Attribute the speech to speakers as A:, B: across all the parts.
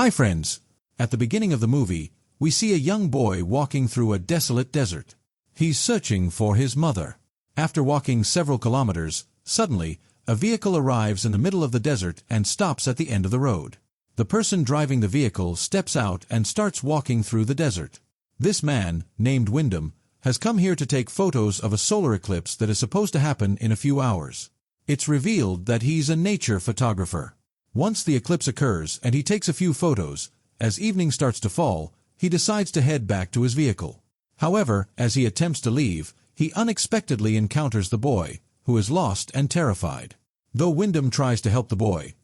A: Hi friends! At the beginning of the movie, we see a young boy walking through a desolate desert. He's searching for his mother. After walking several kilometers, suddenly, a vehicle arrives in the middle of the desert and stops at the end of the road. The person driving the vehicle steps out and starts walking through the desert. This man, named Wyndham, has come here to take photos of a solar eclipse that is supposed to happen in a few hours. It's revealed that he's a nature photographer. Once the eclipse occurs and he takes a few photos, as evening starts to fall, he decides to head back to his vehicle. However, as he attempts to leave, he unexpectedly encounters the boy, who is lost and terrified. Though Wyndham tries to help the boy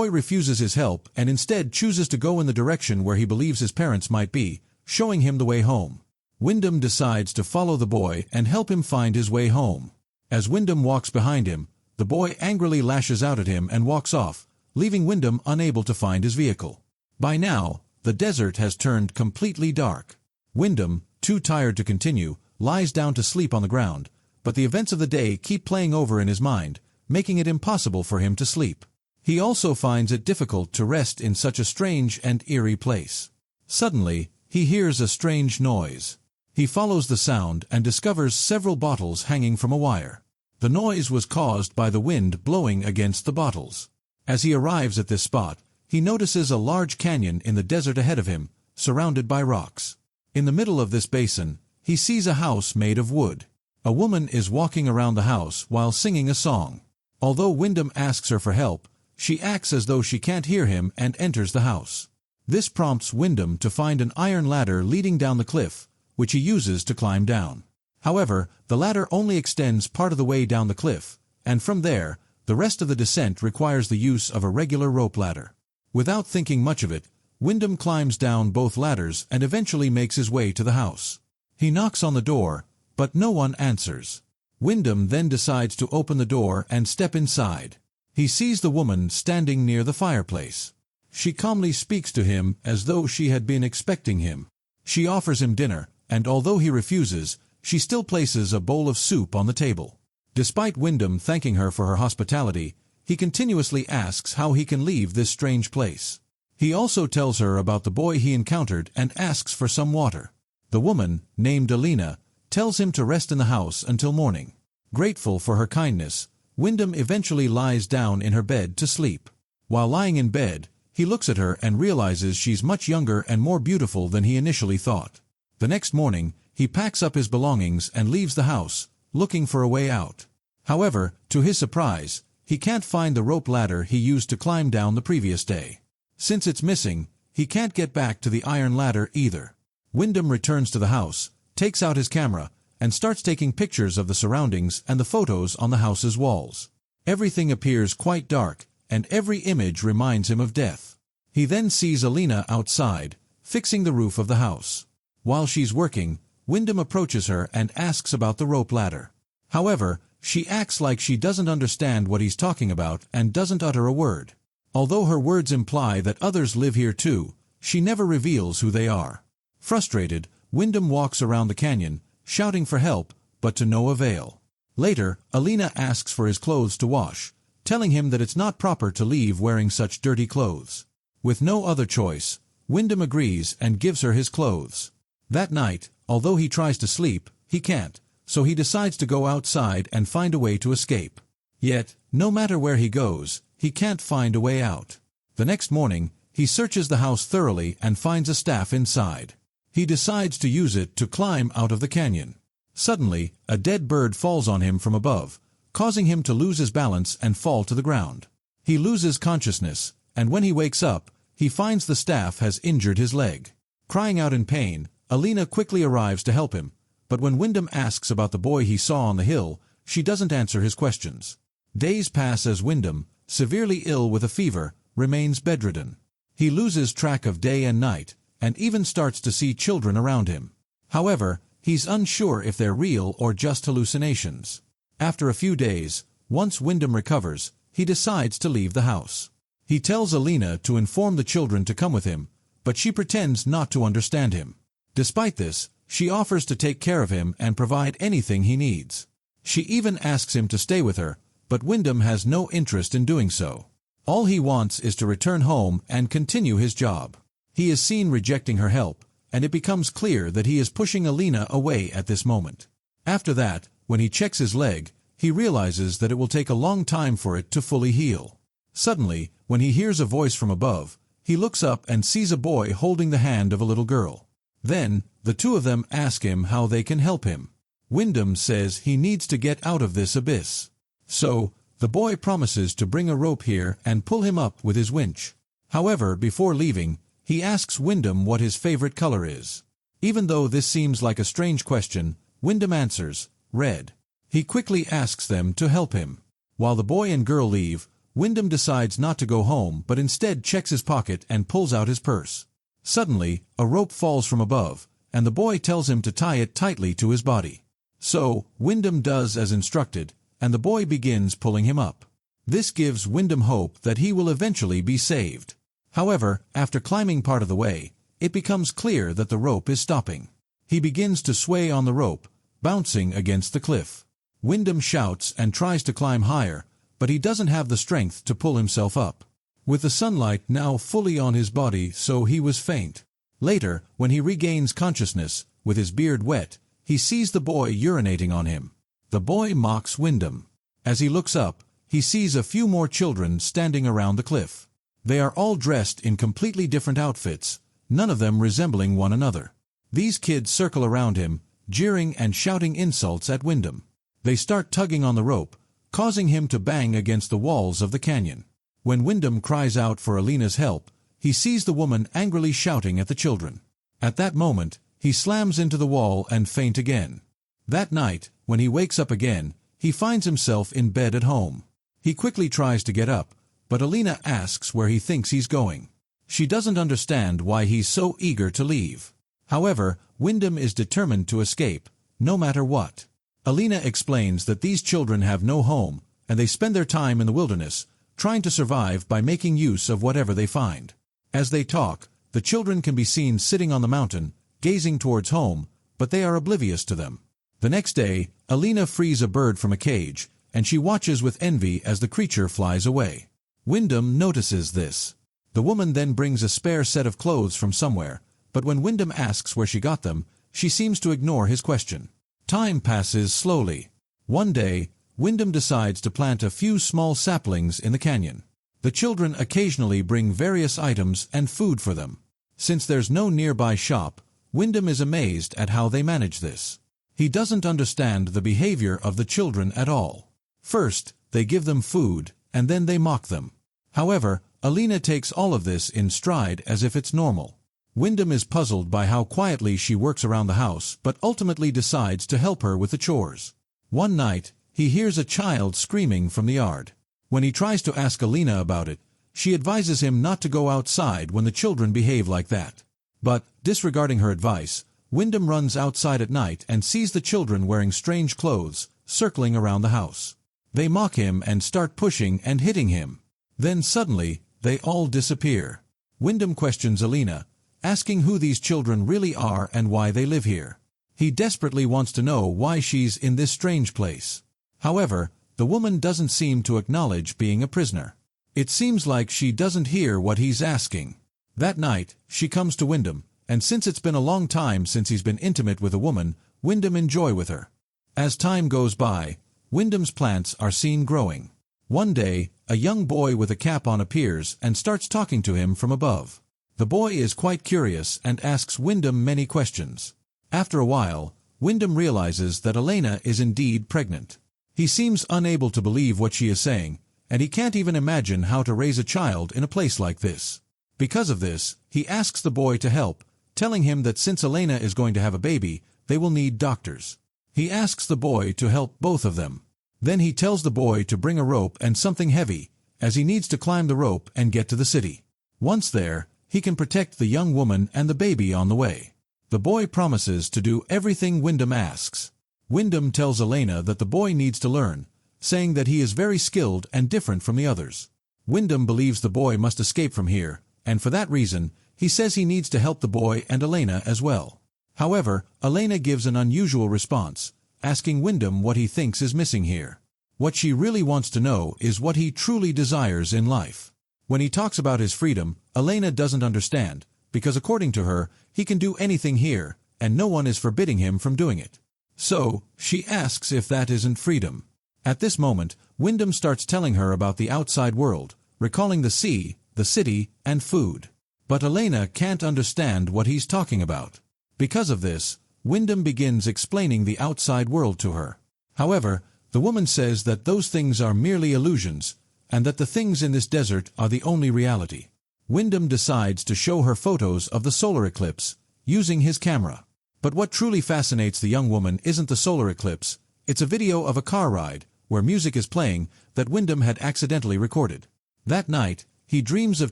A: refuses his help and instead chooses to go in the direction where he believes his parents might be, showing him the way home. Wyndham decides to follow the boy and help him find his way home. As Wyndham walks behind him, the boy angrily lashes out at him and walks off, leaving Wyndham unable to find his vehicle. By now, the desert has turned completely dark. Wyndham, too tired to continue, lies down to sleep on the ground, but the events of the day keep playing over in his mind, making it impossible for him to sleep. He also finds it difficult to rest in such a strange and eerie place. Suddenly, he hears a strange noise. He follows the sound and discovers several bottles hanging from a wire. The noise was caused by the wind blowing against the bottles. As he arrives at this spot, he notices a large canyon in the desert ahead of him, surrounded by rocks. In the middle of this basin, he sees a house made of wood. A woman is walking around the house while singing a song. Although Wyndham asks her for help, she acts as though she can't hear him and enters the house. This prompts Wyndham to find an iron ladder leading down the cliff, which he uses to climb down. However, the ladder only extends part of the way down the cliff, and from there, the rest of the descent requires the use of a regular rope ladder. Without thinking much of it, Wyndham climbs down both ladders and eventually makes his way to the house. He knocks on the door, but no one answers. Wyndham then decides to open the door and step inside. He sees the woman standing near the fireplace. She calmly speaks to him as though she had been expecting him. She offers him dinner, and although he refuses, she still places a bowl of soup on the table. Despite Wyndham thanking her for her hospitality, he continuously asks how he can leave this strange place. He also tells her about the boy he encountered and asks for some water. The woman, named Alina, tells him to rest in the house until morning. Grateful for her kindness, Wyndham eventually lies down in her bed to sleep. While lying in bed, he looks at her and realizes she's much younger and more beautiful than he initially thought. The next morning, he packs up his belongings and leaves the house, looking for a way out. However, to his surprise, he can't find the rope ladder he used to climb down the previous day. Since it's missing, he can't get back to the iron ladder either. Wyndham returns to the house, takes out his camera, and starts taking pictures of the surroundings and the photos on the house's walls. Everything appears quite dark, and every image reminds him of death. He then sees Alina outside, fixing the roof of the house. While she's working, Wyndham approaches her and asks about the rope ladder. However, she acts like she doesn't understand what he's talking about and doesn't utter a word. Although her words imply that others live here too, she never reveals who they are. Frustrated, Wyndham walks around the canyon, shouting for help, but to no avail. Later, Alina asks for his clothes to wash, telling him that it's not proper to leave wearing such dirty clothes. With no other choice, Wyndham agrees and gives her his clothes. That night, although he tries to sleep, he can't, so he decides to go outside and find a way to escape. Yet, no matter where he goes, he can't find a way out. The next morning, he searches the house thoroughly and finds a staff inside. He decides to use it to climb out of the canyon. Suddenly, a dead bird falls on him from above, causing him to lose his balance and fall to the ground. He loses consciousness, and when he wakes up, he finds the staff has injured his leg. Crying out in pain, Alina quickly arrives to help him, but when Wyndham asks about the boy he saw on the hill, she doesn't answer his questions. Days pass as Wyndham, severely ill with a fever, remains bedridden. He loses track of day and night, and even starts to see children around him. However, he's unsure if they're real or just hallucinations. After a few days, once Wyndham recovers, he decides to leave the house. He tells Alina to inform the children to come with him, but she pretends not to understand him. Despite this, she offers to take care of him and provide anything he needs. She even asks him to stay with her, but Wyndham has no interest in doing so. All he wants is to return home and continue his job. He is seen rejecting her help, and it becomes clear that he is pushing Alina away at this moment. After that, when he checks his leg, he realizes that it will take a long time for it to fully heal. Suddenly, when he hears a voice from above, he looks up and sees a boy holding the hand of a little girl. Then, the two of them ask him how they can help him. Wyndham says he needs to get out of this abyss. So, the boy promises to bring a rope here and pull him up with his winch. However, before leaving, he asks Wyndham what his favorite color is. Even though this seems like a strange question, Wyndham answers, red. He quickly asks them to help him. While the boy and girl leave, Wyndham decides not to go home but instead checks his pocket and pulls out his purse. Suddenly, a rope falls from above, and the boy tells him to tie it tightly to his body. So, Wyndham does as instructed, and the boy begins pulling him up. This gives Wyndham hope that he will eventually be saved. However, after climbing part of the way, it becomes clear that the rope is stopping. He begins to sway on the rope, bouncing against the cliff. Wyndham shouts and tries to climb higher, but he doesn't have the strength to pull himself up. With the sunlight now fully on his body, so he was faint. Later, when he regains consciousness, with his beard wet, he sees the boy urinating on him. The boy mocks Wyndham. As he looks up, he sees a few more children standing around the cliff. They are all dressed in completely different outfits, none of them resembling one another. These kids circle around him, jeering and shouting insults at Wyndham. They start tugging on the rope, causing him to bang against the walls of the canyon. When Wyndham cries out for Alina's help, he sees the woman angrily shouting at the children. At that moment, he slams into the wall and faints again. That night, when he wakes up again, he finds himself in bed at home. He quickly tries to get up, but Alina asks where he thinks he's going. She doesn't understand why he's so eager to leave. However, Wyndham is determined to escape, no matter what. Alina explains that these children have no home, and they spend their time in the wilderness, trying to survive by making use of whatever they find. As they talk, the children can be seen sitting on the mountain, gazing towards home, but they are oblivious to them. The next day, Alina frees a bird from a cage, and she watches with envy as the creature flies away. Wyndham notices this. The woman then brings a spare set of clothes from somewhere, but when Wyndham asks where she got them, she seems to ignore his question. Time passes slowly. One day, Wyndham decides to plant a few small saplings in the canyon. The children occasionally bring various items and food for them. Since there's no nearby shop, Wyndham is amazed at how they manage this. He doesn't understand the behavior of the children at all. First, they give them food, and then they mock them. However, Alina takes all of this in stride as if it's normal. Wyndham is puzzled by how quietly she works around the house, but ultimately decides to help her with the chores. One night, he hears a child screaming from the yard. When he tries to ask Alina about it, she advises him not to go outside when the children behave like that. But, disregarding her advice, Wyndham runs outside at night and sees the children wearing strange clothes, circling around the house. They mock him and start pushing and hitting him. Then suddenly, they all disappear. Wyndham questions Alina, asking who these children really are and why they live here. He desperately wants to know why she's in this strange place. However, the woman doesn't seem to acknowledge being a prisoner. It seems like she doesn't hear what he's asking. That night, she comes to Wyndham, and since it's been a long time since he's been intimate with a woman, Wyndham enjoys with her. As time goes by, Wyndham's plants are seen growing. One day, a young boy with a cap on appears and starts talking to him from above. The boy is quite curious and asks Wyndham many questions. After a while, Wyndham realizes that Alina is indeed pregnant. He seems unable to believe what she is saying, and he can't even imagine how to raise a child in a place like this. Because of this, he asks the boy to help, telling him that since Alina is going to have a baby, they will need doctors. He asks the boy to help both of them. Then he tells the boy to bring a rope and something heavy, as he needs to climb the rope and get to the city. Once there, he can protect the young woman and the baby on the way. The boy promises to do everything Wyndham asks. Wyndham tells Alina that the boy needs to learn, saying that he is very skilled and different from the others. Wyndham believes the boy must escape from here, and for that reason, he says he needs to help the boy and Alina as well. However, Alina gives an unusual response, asking Wyndham what he thinks is missing here. What she really wants to know is what he truly desires in life. When he talks about his freedom, Alina doesn't understand, because according to her, he can do anything here, and no one is forbidding him from doing it. So, she asks if that isn't freedom. At this moment, Wyndham starts telling her about the outside world, recalling the sea, the city, and food. But Elena can't understand what he's talking about. Because of this, Wyndham begins explaining the outside world to her. However, the woman says that those things are merely illusions, and that the things in this desert are the only reality. Wyndham decides to show her photos of the solar eclipse, using his camera. But what truly fascinates the young woman isn't the solar eclipse, it's a video of a car ride, where music is playing, that Wyndham had accidentally recorded. That night, he dreams of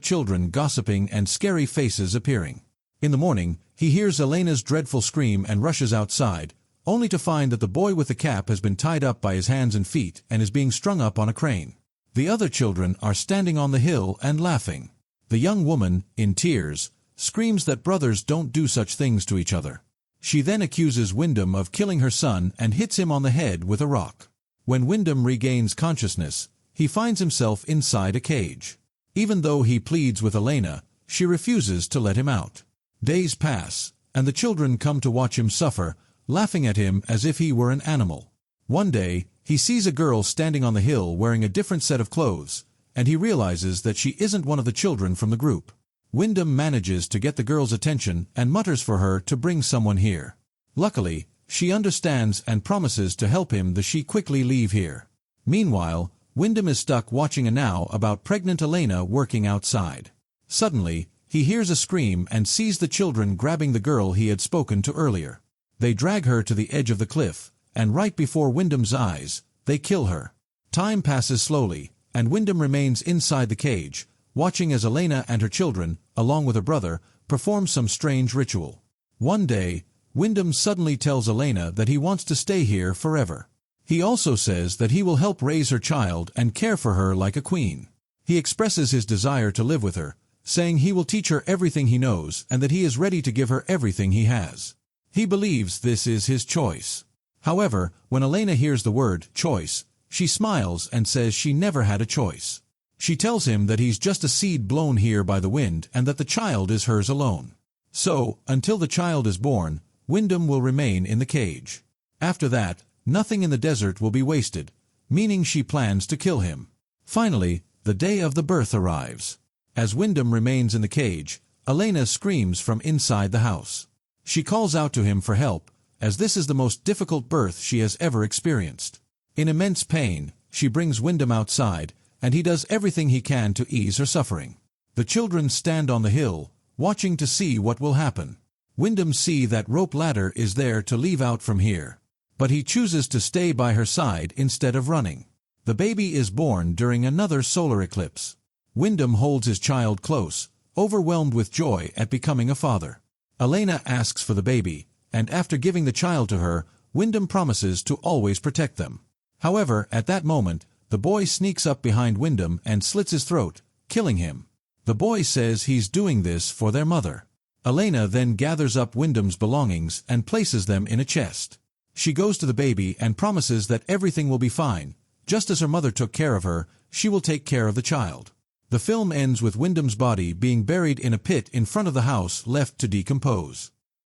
A: children gossiping and scary faces appearing. In the morning, he hears Elena's dreadful scream and rushes outside, only to find that the boy with the cap has been tied up by his hands and feet and is being strung up on a crane. The other children are standing on the hill and laughing. The young woman, in tears, screams that brothers don't do such things to each other. She then accuses Wyndham of killing her son and hits him on the head with a rock. When Wyndham regains consciousness, he finds himself inside a cage. Even though he pleads with Elena, she refuses to let him out. Days pass, and the children come to watch him suffer, laughing at him as if he were an animal. One day, he sees a girl standing on the hill wearing a different set of clothes, and he realizes that she isn't one of the children from the group. Wyndham manages to get the girl's attention and mutters for her to bring someone here. Luckily, she understands and promises to help him. She quickly leave here. Meanwhile, Wyndham is stuck watching a now about pregnant Elena working outside. Suddenly, he hears a scream and sees the children grabbing the girl he had spoken to earlier. They drag her to the edge of the cliff, and right before Wyndham's eyes, they kill her. Time passes slowly, and Wyndham remains inside the cage, watching as Elena and her children, along with her brother, perform some strange ritual. One day, Wyndham suddenly tells Elena that he wants to stay here forever. He also says that he will help raise her child and care for her like a queen. He expresses his desire to live with her, saying he will teach her everything he knows and that he is ready to give her everything he has. He believes this is his choice. However, when Elena hears the word choice, she smiles and says she never had a choice. She tells him that he's just a seed blown here by the wind and that the child is hers alone. So, until the child is born, Wyndham will remain in the cage. After that, nothing in the desert will be wasted, meaning she plans to kill him. Finally, the day of the birth arrives. As Wyndham remains in the cage, Elena screams from inside the house. She calls out to him for help, as this is the most difficult birth she has ever experienced. In immense pain, she brings Wyndham outside, and he does everything he can to ease her suffering. The children stand on the hill, watching to see what will happen. Wyndham sees that rope ladder is there to leave out from here, but he chooses to stay by her side instead of running. The baby is born during another solar eclipse. Wyndham holds his child close, overwhelmed with joy at becoming a father. Elena asks for the baby, and after giving the child to her, Wyndham promises to always protect them. However, at that moment, the boy sneaks up behind Wyndham and slits his throat, killing him. The boy says he's doing this for their mother. Elena then gathers up Wyndham's belongings and places them in a chest. She goes to the baby and promises that everything will be fine. Just as her mother took care of her, she will take care of the child. The film ends with Wyndham's body being buried in a pit in front of the house left to decompose.